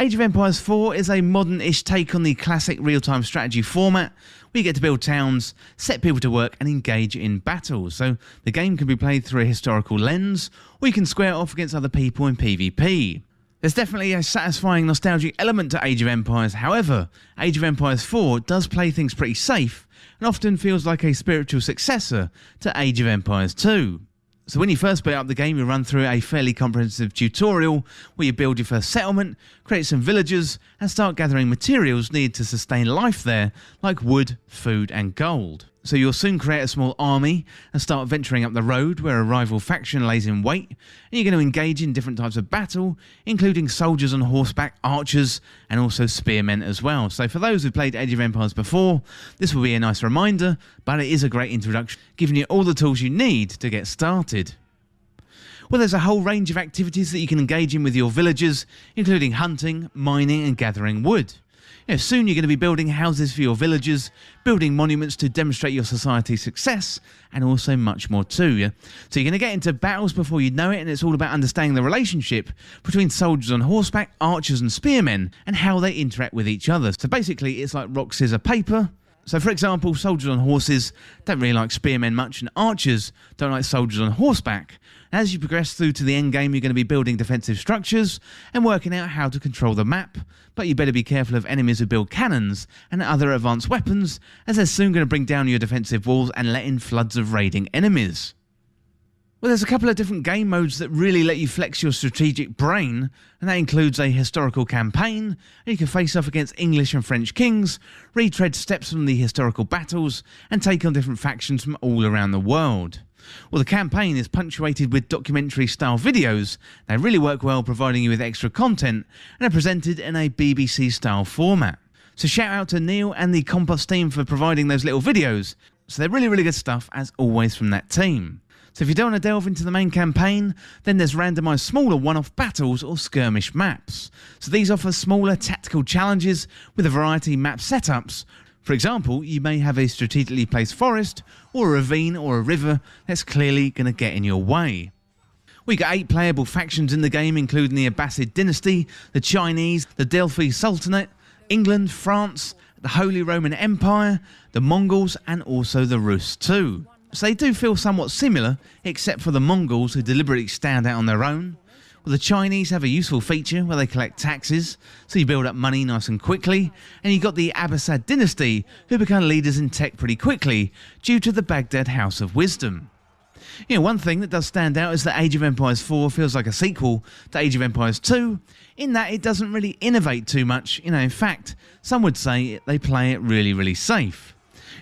Age of Empires 4 is a modern-ish take on the classic real-time strategy format, where you get to build towns, set people to work and engage in battles. So the game can be played through a historical lens, or you can square it off against other people in PvP. There's definitely a satisfying nostalgic element to Age of Empires. However, Age of Empires 4 does play things pretty safe and often feels like a spiritual successor to Age of Empires 2. So when you first boot up the game, you run through a fairly comprehensive tutorial where you build your first settlement, create some villagers and start gathering materials needed to sustain life there, like wood, food and gold. So you'll soon create a small army and start venturing up the road where a rival faction lays in wait, and you're going to engage in different types of battle, including soldiers on horseback, archers and also spearmen as well. So for those who've played Age of Empires before, this will be a nice reminder, but it is a great introduction, giving you all the tools you need to get started. Well, there's a whole range of activities that you can engage in with your villagers, including hunting, mining and gathering wood. Soon you're going to be building houses for your villagers, building monuments to demonstrate your society's success, and also much more too. Yeah? So you're going to get into battles before you know it, and it's all about understanding the relationship between soldiers on horseback, archers and spearmen, and how they interact with each other. So basically it's like rock, scissors, paper. So for example, soldiers on horses don't really like spearmen much, and archers don't like soldiers on horseback. As you progress through to the end game, you're going to be building defensive structures and working out how to control the map, but you better be careful of enemies who build cannons and other advanced weapons, as they're soon going to bring down your defensive walls and let in floods of raiding enemies. Well, there's a couple of different game modes that really let you flex your strategic brain, and that includes a historical campaign, and you can face off against English and French kings, retread steps from the historical battles, and take on different factions from all around the world. Well, the campaign is punctuated with documentary-style videos. They really work well, providing you with extra content, and are presented in a BBC-style format. So shout out to Neil and the Compost team for providing those little videos. So they're really, really good stuff, as always, from that team. So if you don't want to delve into the main campaign, then there's randomised smaller one-off battles or skirmish maps. So these offer smaller tactical challenges with a variety of map setups. For example, you may have a strategically placed forest, or a ravine or a river that's clearly going to get in your way. We got 8 playable factions in the game, including the Abbasid dynasty, the Chinese, the Delphi Sultanate, England, France, the Holy Roman Empire, the Mongols and also the Rus too. So they do feel somewhat similar, except for the Mongols, who deliberately stand out on their own. Well, the Chinese have a useful feature where they collect taxes, so you build up money nice and quickly, and you've got the Abbasid dynasty, who become leaders in tech pretty quickly due to the Baghdad House of Wisdom. One thing that does stand out is that Age of Empires 4 feels like a sequel to Age of Empires 2, in that it doesn't really innovate too much. In fact, some would say they play it really, really safe.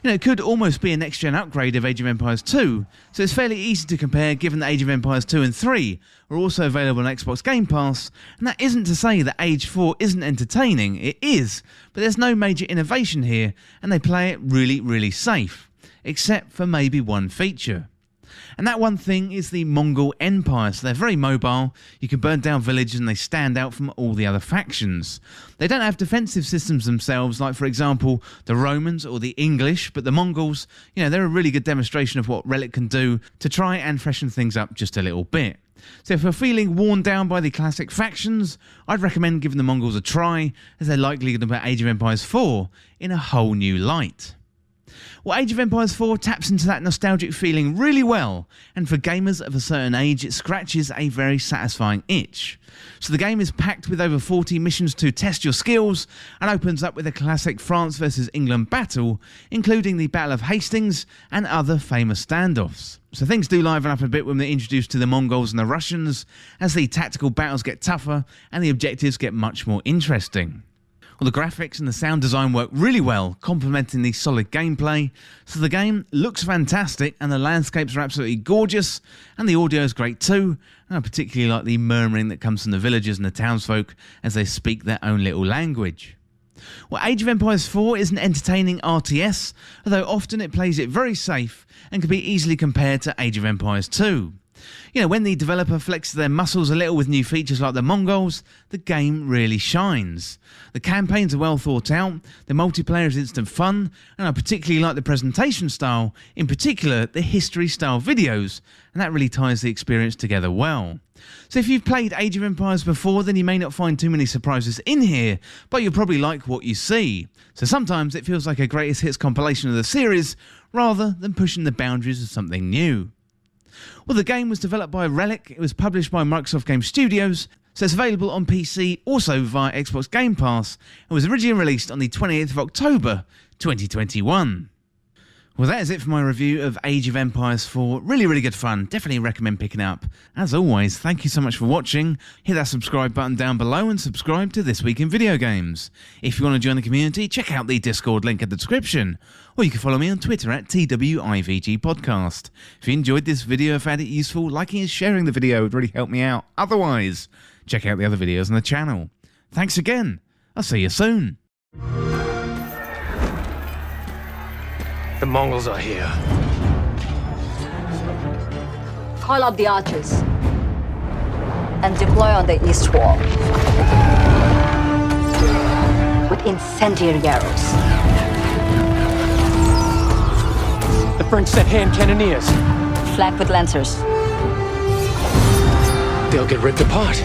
It could almost be a next-gen upgrade of Age of Empires 2, so it's fairly easy to compare, given that Age of Empires 2 and 3 are also available on Xbox Game Pass, and that isn't to say that Age 4 isn't entertaining. It is, but there's no major innovation here, and they play it really, really safe, except for maybe one feature. And that one thing is the Mongol Empire. So they're very mobile, you can burn down villages and they stand out from all the other factions. They don't have defensive systems themselves, like for example the Romans or the English, but the Mongols, they're a really good demonstration of what Relic can do to try and freshen things up just a little bit. So if you're feeling worn down by the classic factions, I'd recommend giving the Mongols a try, as they're likely going to put Age of Empires 4 in a whole new light. Well, Age of Empires 4 taps into that nostalgic feeling really well, and for gamers of a certain age, it scratches a very satisfying itch. So the game is packed with over 40 missions to test your skills, and opens up with a classic France versus England battle, including the Battle of Hastings and other famous standoffs. So things do liven up a bit when they're introduced to the Mongols and the Russians, as the tactical battles get tougher and the objectives get much more interesting. Well, the graphics and the sound design work really well, complementing the solid gameplay. So the game looks fantastic, and the landscapes are absolutely gorgeous, and the audio is great too. And I particularly like the murmuring that comes from the villagers and the townsfolk as they speak their own little language. Well, Age of Empires 4 is an entertaining RTS, although often it plays it very safe and can be easily compared to Age of Empires 2. You know, when the developer flexes their muscles a little with new features like the Mongols, the game really shines. The campaigns are well thought out, the multiplayer is instant fun, and I particularly like the presentation style, in particular the history style videos, and that really ties the experience together well. So if you've played Age of Empires before, then you may not find too many surprises in here, but you'll probably like what you see. So sometimes it feels like a greatest hits compilation of the series, rather than pushing the boundaries of something new. Well, the game was developed by Relic, it was published by Microsoft Game Studios, so it's available on PC also via Xbox Game Pass, and was originally released on the 28th of October 2021. Well, that is it for my review of Age of Empires 4. Really good fun. Definitely recommend picking up. As always, thank you so much for watching. Hit that subscribe button down below and subscribe to This Week in Video Games. If you want to join the community, check out the Discord link in the description. Or you can follow me on Twitter at TWIVG Podcast. If you enjoyed this video and found it useful, liking and sharing the video would really help me out. Otherwise, check out the other videos on the channel. Thanks again. I'll see you soon. The Mongols are here. Call up the archers and deploy on the east wall with incendiary arrows. The French sent hand cannoneers. Flank with lancers. They'll get ripped apart.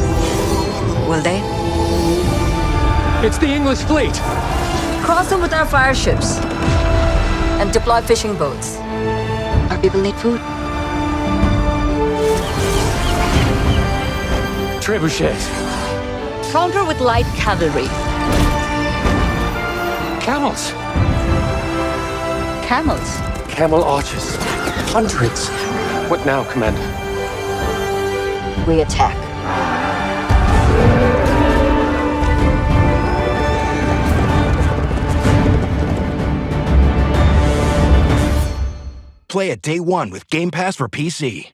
Will they? It's the English fleet. Cross them with our fire ships and deploy fishing boats. Our people need food. Trebuchets. Counter with light cavalry. Camels. Camels. Camel archers. Hundreds. What now, Commander? We attack. Play it day one with Game Pass for PC.